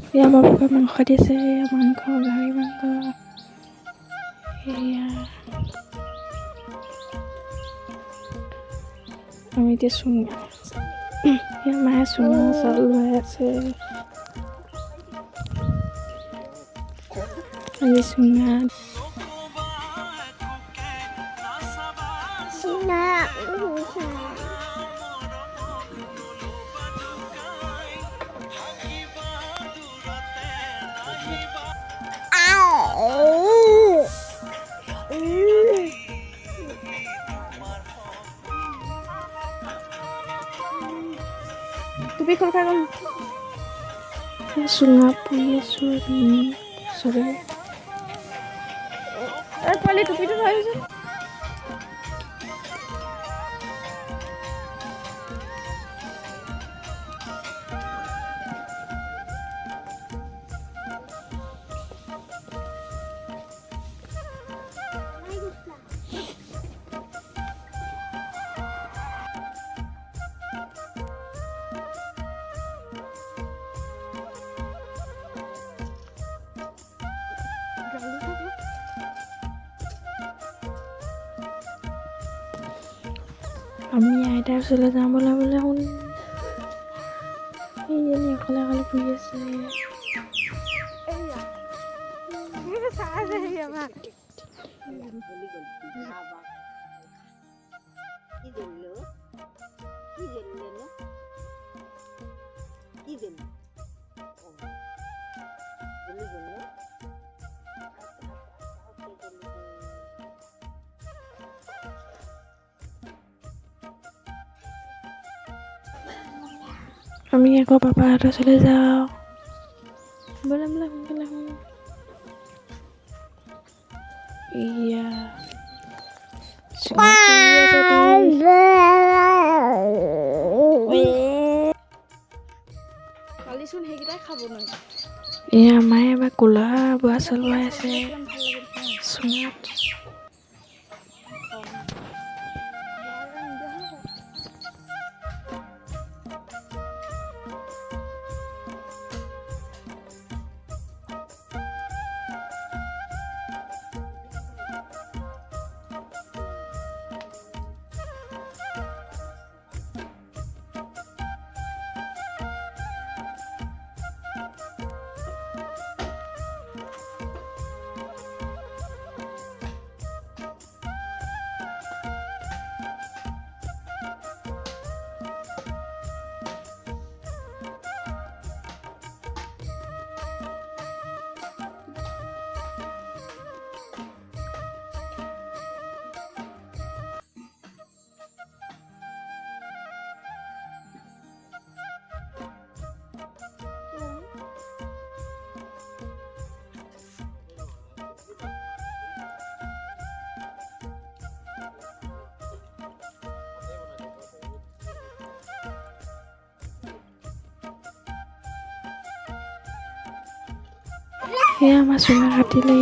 এয়া বাবুকে মাংস দিছে, মাংস গাহৰি মাংস। এয়া আমি এতিয়া চুঙা, এয়া মায়ে চুঙা চাউল লৈ আছে। আজি চুঙা তুমি খোল খাই গ'ল চুঙা পুৰি আছোঁ আমি চবে। পোৱালি টুপিটো থৈ আহিছোঁ। আমি আইতাৰ ওচৰলৈ যাওঁ বোলে শুন। এইজনী অকলে অকলে ফুৰি আছে। আমি আকৌ পাপাহঁতৰ ওচৰলৈ যাওঁ। বোলে সোনকালে শুন। এয়া কালিচোন সেইকেইটাই খাব নোৱাৰে। এয়া মায়ে এবাৰ ক'লা বৰা চাউল বহাই আছে চুঙাত। সেয়া আমাৰ চুঙা কাটিলে।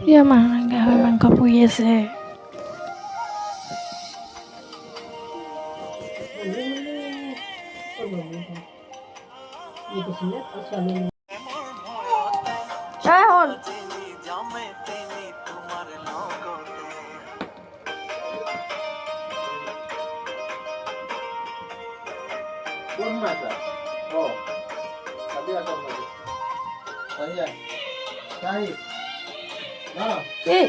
এয়া গাহৰি মাংস পুৰি আছে। কি?